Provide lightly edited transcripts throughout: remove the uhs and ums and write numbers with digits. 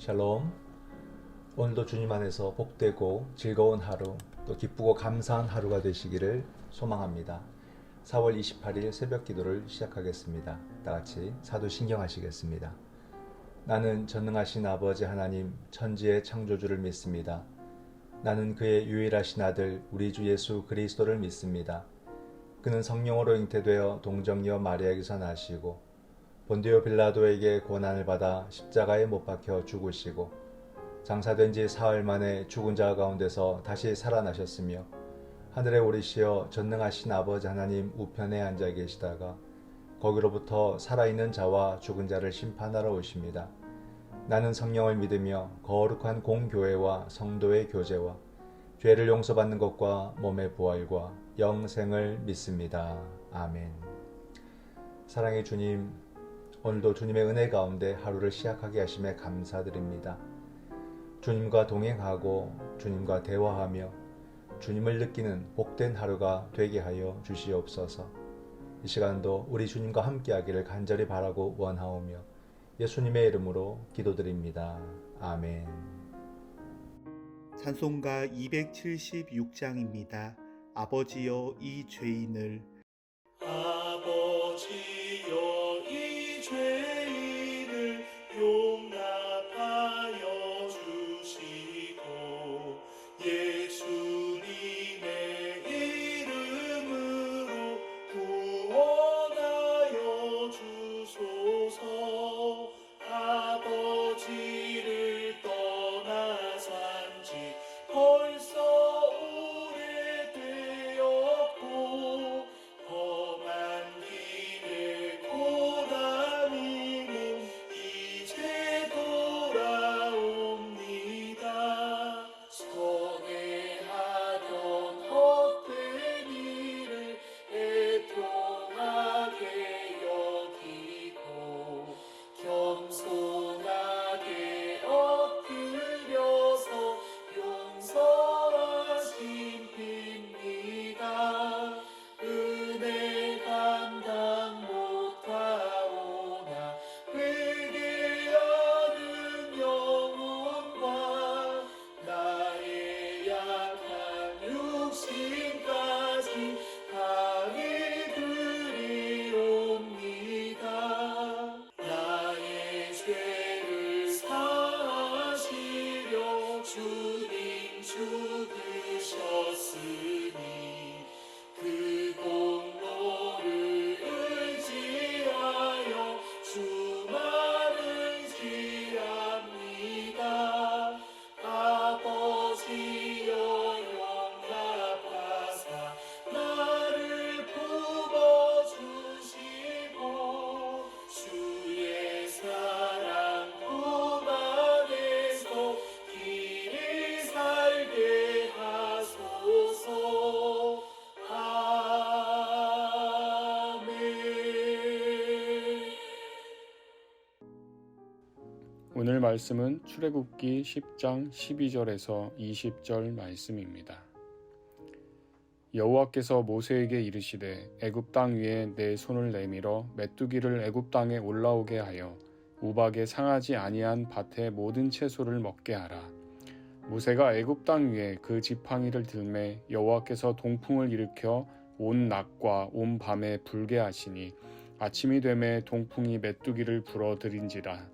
샬롬. 오늘도 주님 안에서 복되고 즐거운 하루, 또 기쁘고 감사한 하루가 되시기를 소망합니다. 4월 28일 새벽 기도를 시작하겠습니다. 다같이 사도신경 하시겠습니다. 나는 전능하신 아버지 하나님 천지의 창조주를 믿습니다. 나는 그의 유일하신 아들 우리 주 예수 그리스도를 믿습니다. 그는 성령으로 잉태되어 동정녀 마리아에게서 나시고 본디오 빌라도에게 고난을 받아 십자가에 못 박혀 죽으시고 장사된 지 사흘 만에 죽은 자 가운데서 다시 살아나셨으며 하늘에 오르시어 전능하신 아버지 하나님 우편에 앉아 계시다가 거기로부터 살아있는 자와 죽은 자를 심판하러 오십니다. 나는 성령을 믿으며 거룩한 공교회와 성도의 교제와 죄를 용서받는 것과 몸의 부활과 영생을 믿습니다. 아멘. 사랑의 주님, 오늘도 주님의 은혜 가운데 하루를 시작하게 하심에 감사드립니다. 주님과 동행하고 주님과 대화하며 주님을 느끼는 복된 하루가 되게 하여 주시옵소서. 이 시간도 우리 주님과 함께하기를 간절히 바라고 원하오며 예수님의 이름으로 기도드립니다. 아멘. 찬송가 276장입니다. 아버지여 이 죄인을. 아버지여 이 죄인을 용납하여 주시고 예수님의 이름으로 구원하여 주소서. 아버지를 떠나 산지 벌써 오래되었고 험한 길을 고다니는 이제 돌아옵니다. 선행하던 헛된 일을 애통하게 여기고 겸손하게 엎드려서 용서하심 빕니다. 은혜 감당 못하오나 회개하는 영혼과 나의 약한 육신까지 다히 드리옵니다. 나의 죄를 사하시려 주님 죽으셨으니 그 공로를 의지하여 주만을 의지합니다. 아버지여 용납하사 나를 품어주시고 주의 사랑 품 안에서 길이 살게 하소서. 아멘. 오늘 말씀은 출애굽기 10장 12절에서 20절 말씀입니다. 여호와께서 모세에게 이르시되 애굽 땅 위에 내 손을 내밀어 메뚜기를 애굽 땅에 올라오게 하여 우박에 상하지 아니한 밭의 모든 채소를 먹게 하라. 모세가 애굽 땅 위에 그 지팡이를 들매 여호와께서 동풍을 일으켜 온 낮과 온 밤에 불게 하시니 아침이 되매 동풍이 메뚜기를 불어들인지라.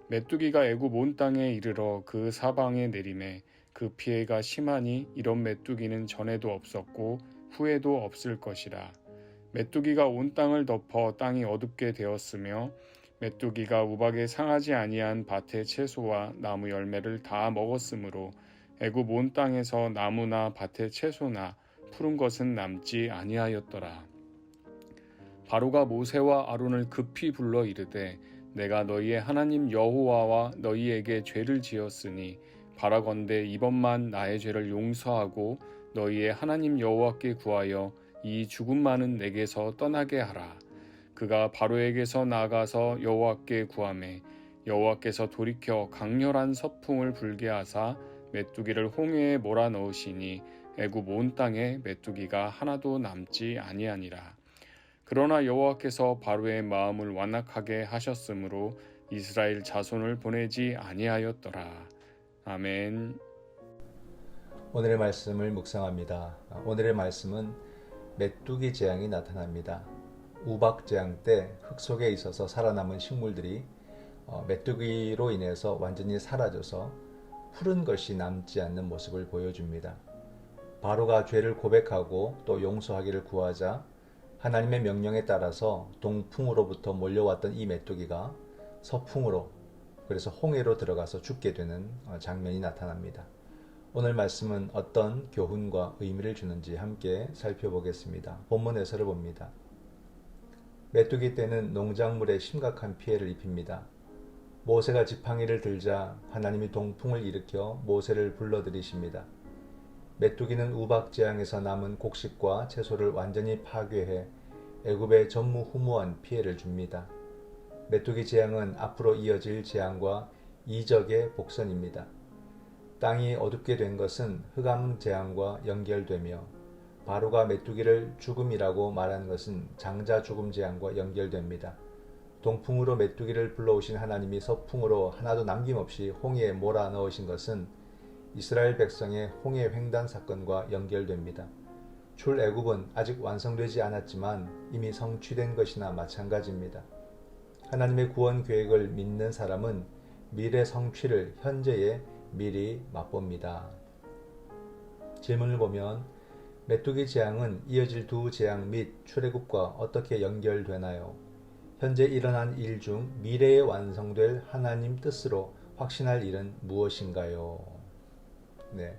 메뚜기가 애굽 온 땅에 이르러 그 사방에 내림에 그 피해가 심하니 이런 메뚜기는 전에도 없었고 후에도 없을 것이라. 메뚜기가 온 땅을 덮어 땅이 어둡게 되었으며 메뚜기가 우박에 상하지 아니한 밭의 채소와 나무 열매를 다 먹었으므로 애굽 온 땅에서 나무나 밭의 채소나 푸른 것은 남지 아니하였더라. 바로가 모세와 아론을 급히 불러 이르되 내가 너희의 하나님 여호와와 너희에게 죄를 지었으니 바라건대 이번만 나의 죄를 용서하고 너희의 하나님 여호와께 구하여 이 죽음만은 내게서 떠나게 하라. 그가 바로에게서 나가서 여호와께 구하매 여호와께서 돌이켜 강렬한 서풍을 불게 하사 메뚜기를 홍해에 몰아넣으시니 애굽 온 땅에 메뚜기가 하나도 남지 아니하니라. 그러나 여호와께서 바로의 마음을 완악하게 하셨으므로 이스라엘 자손을 보내지 아니하였더라. 아멘. 오늘의 말씀을 묵상합니다. 오늘의 말씀은 메뚜기 재앙이 나타납니다. 우박 재앙 때 흙 속에 있어서 살아남은 식물들이 메뚜기로 인해서 완전히 사라져서 푸른 것이 남지 않는 모습을 보여줍니다. 바로가 죄를 고백하고 또 용서하기를 구하자 하나님의 명령에 따라서 동풍으로부터 몰려왔던 이 메뚜기가 서풍으로, 그래서 홍해로 들어가서 죽게 되는 장면이 나타납니다. 오늘 말씀은 어떤 교훈과 의미를 주는지 함께 살펴보겠습니다. 본문 해설을 봅니다. 메뚜기 떼는 농작물에 심각한 피해를 입힙니다. 모세가 지팡이를 들자 하나님이 동풍을 일으켜 모세를 불러들이십니다. 메뚜기는 우박 재앙에서 남은 곡식과 채소를 완전히 파괴해 애굽에 전무후무한 피해를 줍니다. 메뚜기 재앙은 앞으로 이어질 재앙과 이적의 복선입니다. 땅이 어둡게 된 것은 흑암 재앙과 연결되며 바로가 메뚜기를 죽음이라고 말하는 것은 장자 죽음 재앙과 연결됩니다. 동풍으로 메뚜기를 불러오신 하나님이 서풍으로 하나도 남김없이 홍해에 몰아넣으신 것은 이스라엘 백성의 홍해 횡단 사건과 연결됩니다. 출애굽은 아직 완성되지 않았지만 이미 성취된 것이나 마찬가지입니다. 하나님의 구원 계획을 믿는 사람은 미래 성취를 현재에 미리 맛봅니다. 질문을 보면 메뚜기 재앙은 이어질 두 재앙 및 출애굽과 어떻게 연결되나요? 현재 일어난 일 중 미래에 완성될 하나님 뜻으로 확신할 일은 무엇인가요? 네.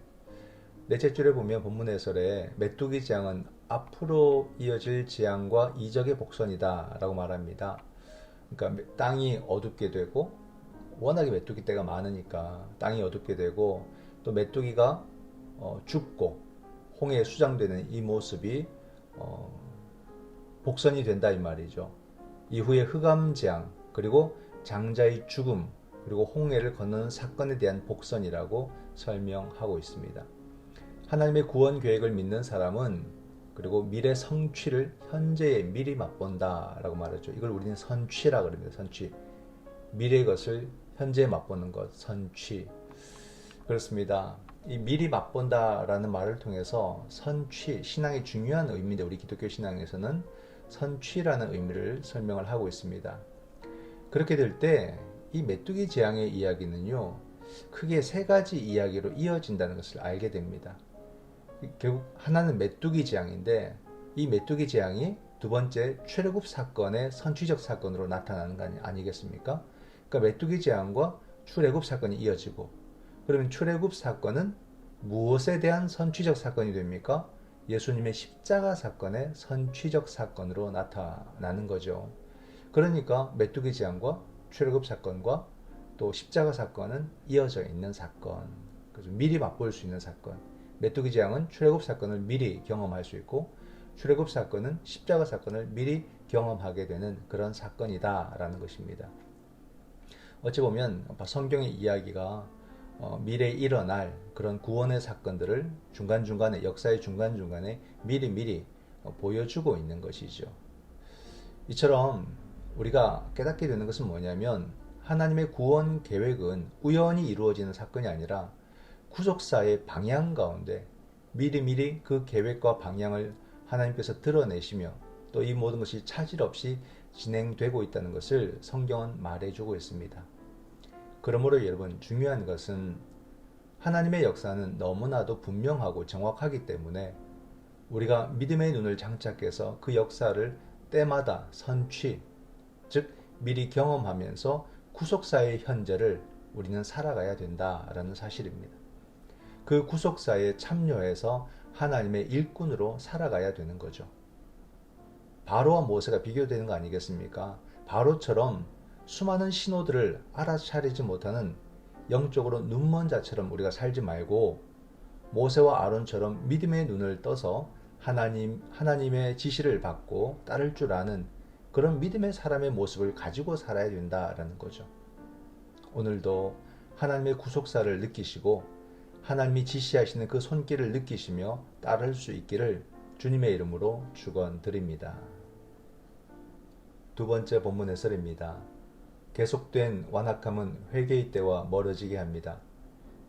넷째 줄에 보면 본문 해설에 메뚜기 재앙은 앞으로 이어질 재앙과 이적의 복선이다 라고 말합니다. 그러니까 땅이 어둡게 되고, 워낙에 메뚜기 떼가 많으니까 땅이 어둡게 되고, 또 메뚜기가 죽고 홍해에 수장되는 이 모습이 복선이 된다 이 말이죠. 이후에 흑암 재앙, 그리고 장자의 죽음, 그리고 홍해를 건너는 사건에 대한 복선이라고 설명하고 있습니다. 하나님의 구원 계획을 믿는 사람은 그리고 미래 성취를 현재에 미리 맛본다 라고 말하죠. 이걸 우리는 선취라 그럽니다. 선취. 미래의 것을 현재에 맛보는 것, 선취. 그렇습니다. 이 미리 맛본다 라는 말을 통해서 선취, 신앙의 중요한 의미인데 우리 기독교 신앙에서는 선취라는 의미를 설명을 하고 있습니다. 그렇게 될 때 이 메뚜기 재앙의 이야기는요, 크게 세 가지 이야기로 이어진다는 것을 알게 됩니다. 결국 하나는 메뚜기 재앙인데 이 메뚜기 재앙이 두 번째 출애굽 사건의 선취적 사건으로 나타나는 거 아니겠습니까? 그러니까 메뚜기 재앙과 출애굽 사건이 이어지고, 그러면 출애굽 사건은 무엇에 대한 선취적 사건이 됩니까? 예수님의 십자가 사건의 선취적 사건으로 나타나는 거죠. 그러니까 메뚜기 재앙과 출애굽 사건과 또 십자가 사건은 이어져 있는 사건, 그래서 미리 맛볼 수 있는 사건. 메뚜기 재앙은 출애굽 사건을 미리 경험할 수 있고, 출애굽 사건은 십자가 사건을 미리 경험하게 되는 그런 사건이다라는 것입니다. 어찌 보면 성경의 이야기가 미래에 일어날 그런 구원의 사건들을 중간중간에, 역사의 중간중간에 미리 보여주고 있는 것이죠. 이처럼 우리가 깨닫게 되는 것은 뭐냐면 하나님의 구원 계획은 우연히 이루어지는 사건이 아니라 구속사의 방향 가운데 미리 그 계획과 방향을 하나님께서 드러내시며 또 이 모든 것이 차질 없이 진행되고 있다는 것을 성경은 말해주고 있습니다. 그러므로 여러분, 중요한 것은 하나님의 역사는 너무나도 분명하고 정확하기 때문에 우리가 믿음의 눈을 장착해서 그 역사를 때마다 선취, 즉 미리 경험하면서 구속사의 현재를 우리는 살아가야 된다라는 사실입니다. 그 구속사에 참여해서 하나님의 일꾼으로 살아가야 되는 거죠. 바로와 모세가 비교되는 거 아니겠습니까? 바로처럼 수많은 신호들을 알아차리지 못하는 영적으로 눈먼 자처럼 우리가 살지 말고, 모세와 아론처럼 믿음의 눈을 떠서 하나님의 지시를 받고 따를 줄 아는 그런 믿음의 사람의 모습을 가지고 살아야 된다라는 거죠. 오늘도 하나님의 구속사를 느끼시고 하나님이 지시하시는 그 손길을 느끼시며 따를 수 있기를 주님의 이름으로 축원드립니다. 두 번째 본문 해설입니다. 계속된 완악함은 회개의 때와 멀어지게 합니다.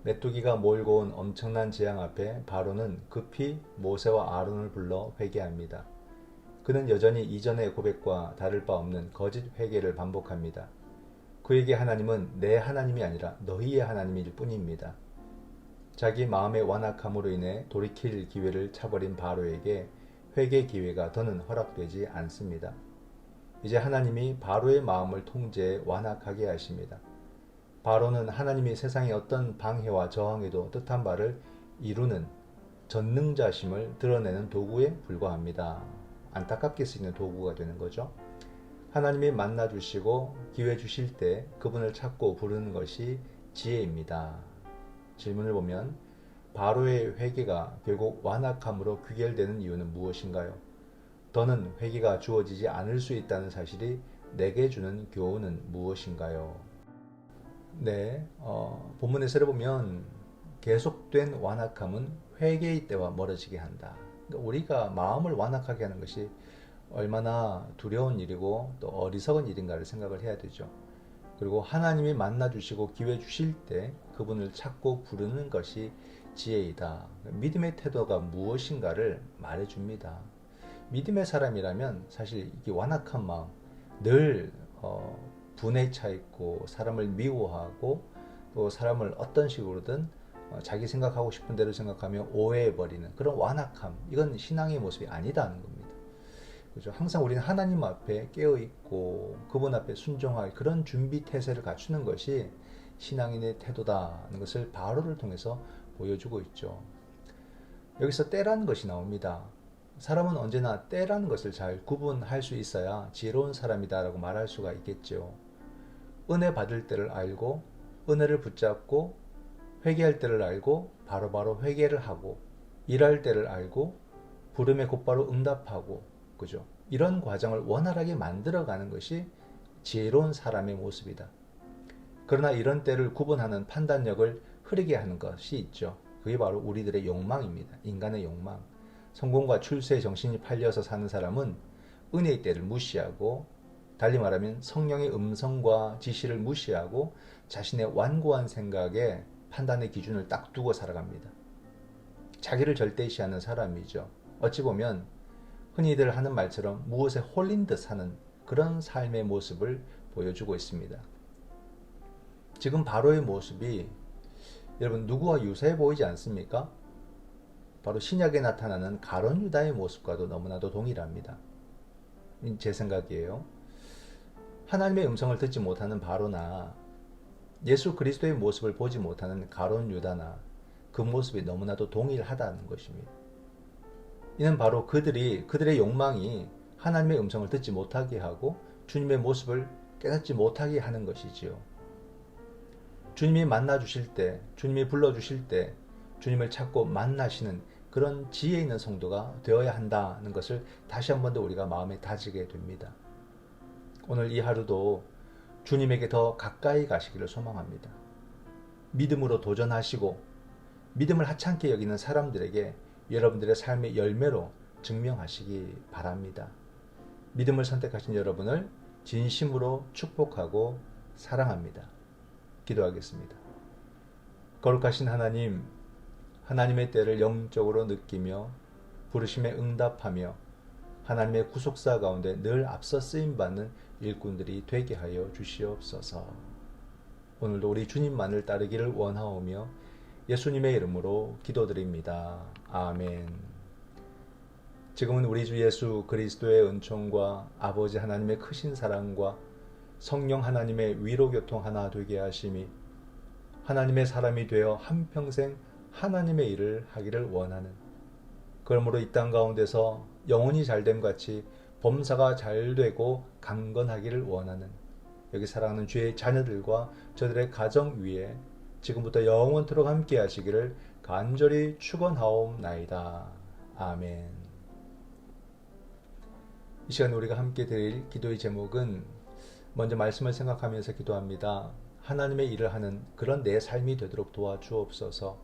메뚜기가 몰고 온 엄청난 재앙 앞에 바로는 급히 모세와 아론을 불러 회개합니다. 그는 여전히 이전의 고백과 다를 바 없는 거짓 회개를 반복합니다. 그에게 하나님은 내 하나님이 아니라 너희의 하나님일 뿐입니다. 자기 마음의 완악함으로 인해 돌이킬 기회를 차버린 바로에게 회개 기회가 더는 허락되지 않습니다. 이제 하나님이 바로의 마음을 통제해 완악하게 하십니다. 바로는 하나님이 세상의 어떤 방해와 저항에도 뜻한 바를 이루는 전능자심을 드러내는 도구에 불과합니다. 안타깝게 쓰이는 도구가 되는 거죠. 하나님이 만나주시고 기회 주실 때 그분을 찾고 부르는 것이 지혜입니다. 질문을 보면 바로의 회개가 결국 완악함으로 귀결되는 이유는 무엇인가요? 더는 회개가 주어지지 않을 수 있다는 사실이 내게 주는 교훈은 무엇인가요? 네, 본문에서 보면 계속된 완악함은 회개의 때와 멀어지게 한다. 그러니까 우리가 마음을 완악하게 하는 것이 얼마나 두려운 일이고 또 어리석은 일인가를 생각을 해야 되죠. 그리고 하나님이 만나주시고 기회 주실 때 그분을 찾고 부르는 것이 지혜이다. 믿음의 태도가 무엇인가를 말해줍니다. 믿음의 사람이라면 사실 이 완악한 마음, 늘 분에 차 있고 사람을 미워하고 또 사람을 어떤 식으로든 자기 생각하고 싶은 대로 생각하며 오해해버리는 그런 완악함, 이건 신앙의 모습이 아니다는 겁니다. 그죠? 항상 우리는 하나님 앞에 깨어있고 그분 앞에 순종할 그런 준비 태세를 갖추는 것이 신앙인의 태도다는 것을 바로를 통해서 보여주고 있죠. 여기서 때라는 것이 나옵니다. 사람은 언제나 때라는 것을 잘 구분할 수 있어야 지혜로운 사람이다라고 말할 수가 있겠죠. 은혜 받을 때를 알고 은혜를 붙잡고 회개할 때를 알고 바로바로 회개를 하고 일할 때를 알고 부름에 곧바로 응답하고, 그죠? 이런 과정을 원활하게 만들어가는 것이 지혜로운 사람의 모습이다. 그러나 이런 때를 구분하는 판단력을 흐리게 하는 것이 있죠. 그게 바로 우리들의 욕망입니다. 인간의 욕망. 성공과 출세에 정신이 팔려서 사는 사람은 은혜의 때를 무시하고, 달리 말하면 성령의 음성과 지시를 무시하고 자신의 완고한 생각에 판단의 기준을 딱 두고 살아갑니다. 자기를 절대시하는 사람이죠. 어찌 보면 흔히들 하는 말처럼 무엇에 홀린 듯 사는 그런 삶의 모습을 보여주고 있습니다. 지금 바로의 모습이 여러분 누구와 유사해 보이지 않습니까? 바로 신약에 나타나는 가룟 유다의 모습과도 너무나도 동일합니다. 제 생각이에요. 하나님의 음성을 듣지 못하는 바로나 예수 그리스도의 모습을 보지 못하는 가룟 유다나 그 모습이 너무나도 동일하다는 것입니다. 이는 바로 그들의 욕망이 하나님의 음성을 듣지 못하게 하고 주님의 모습을 깨닫지 못하게 하는 것이지요. 주님이 만나 주실 때, 주님이 불러 주실 때 주님을 찾고 만나시는 그런 지혜 있는 성도가 되어야 한다는 것을 다시 한 번 더 우리가 마음에 다지게 됩니다. 오늘 이 하루도 주님에게 더 가까이 가시기를 소망합니다. 믿음으로 도전하시고 믿음을 하찮게 여기는 사람들에게 여러분들의 삶의 열매로 증명하시기 바랍니다. 믿음을 선택하신 여러분을 진심으로 축복하고 사랑합니다. 기도하겠습니다. 거룩하신 하나님, 하나님의 때를 영적으로 느끼며 부르심에 응답하며 하나님의 구속사 가운데 늘 앞서 쓰임받는 일꾼들이 되게 하여 주시옵소서. 오늘도 우리 주님만을 따르기를 원하오며 예수님의 이름으로 기도드립니다. 아멘. 지금은 우리 주 예수 그리스도의 은총과 아버지 하나님의 크신 사랑과 성령 하나님의 위로교통 하나 되게 하심이 하나님의 사람이 되어 한평생 하나님의 일을 하기를 원하는, 그러므로 이 땅 가운데서 영혼이 잘됨 같이 범사가 잘되고 강건하기를 원하는 여기 사랑하는 주의 자녀들과 저들의 가정 위에 지금부터 영원토록 함께 하시기를 간절히 축원하옵나이다. 아멘. 이 시간 우리가 함께 드릴 기도의 제목은 먼저 말씀을 생각하면서 기도합니다. 하나님의 일을 하는 그런 내 삶이 되도록 도와주옵소서.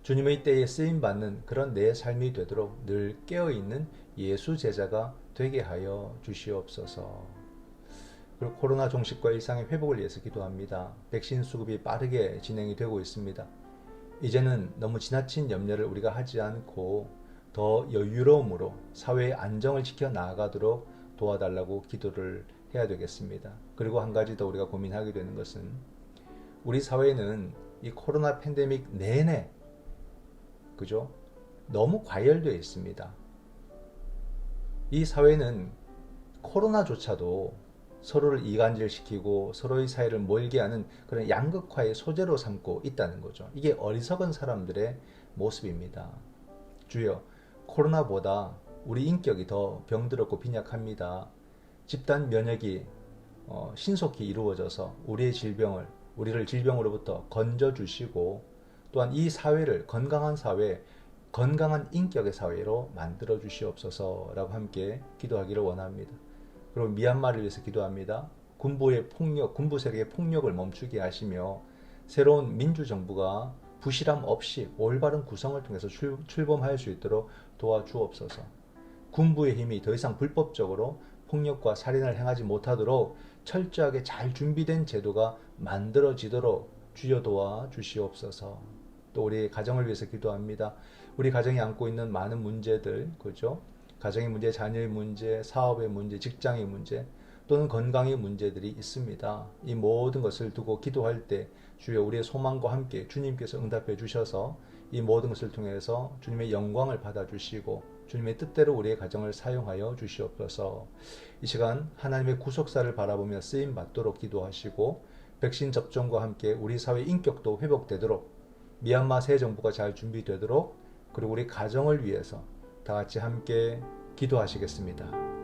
주님의 때에 쓰임받는 그런 내 삶이 되도록 늘 깨어있는 예수 제자가 되게 하여 주시옵소서. 그리고 코로나 종식과 일상의 회복을 위해서 기도합니다. 백신 수급이 빠르게 진행이 되고 있습니다. 이제는 너무 지나친 염려를 우리가 하지 않고 더 여유로움으로 사회의 안정을 지켜 나아가도록 도와달라고 기도를 해야 되겠습니다. 그리고 한 가지 더 우리가 고민하게 되는 것은 우리 사회는 이 코로나 팬데믹 내내 그죠? 너무 과열되어 있습니다. 이 사회는 코로나조차도 서로를 이간질시키고 서로의 사이를 멀게 하는 그런 양극화의 소재로 삼고 있다는 거죠. 이게 어리석은 사람들의 모습입니다. 주여, 코로나보다 우리 인격이 더 병들었고 빈약합니다. 집단 면역이 신속히 이루어져서 우리의 우리를 질병으로부터 건져주시고 또한 이 사회를 건강한 사회, 건강한 인격의 사회로 만들어 주시옵소서라고 함께 기도하기를 원합니다. 그리고 미얀마를 위해서 기도합니다. 군부 세력의 폭력을 멈추게 하시며 새로운 민주정부가 부실함 없이 올바른 구성을 통해서 출범할 수 있도록 도와주옵소서. 군부의 힘이 더 이상 불법적으로 폭력과 살인을 행하지 못하도록 철저하게 잘 준비된 제도가 만들어지도록 주여 도와 주시옵소서. 또 우리 가정을 위해서 기도합니다. 우리 가정이 안고 있는 많은 문제들, 그죠? 가정의 문제, 자녀의 문제, 사업의 문제, 직장의 문제, 또는 건강의 문제들이 있습니다. 이 모든 것을 두고 기도할 때 주여 우리의 소망과 함께 주님께서 응답해 주셔서 이 모든 것을 통해서 주님의 영광을 받아주시고 주님의 뜻대로 우리의 가정을 사용하여 주시옵소서. 이 시간 하나님의 구속사를 바라보며 쓰임 받도록 기도하시고 백신 접종과 함께 우리 사회 인격도 회복되도록 미얀마 새 정부가 잘 준비되도록 그리고 우리 가정을 위해서 다 같이 함께 기도하시겠습니다.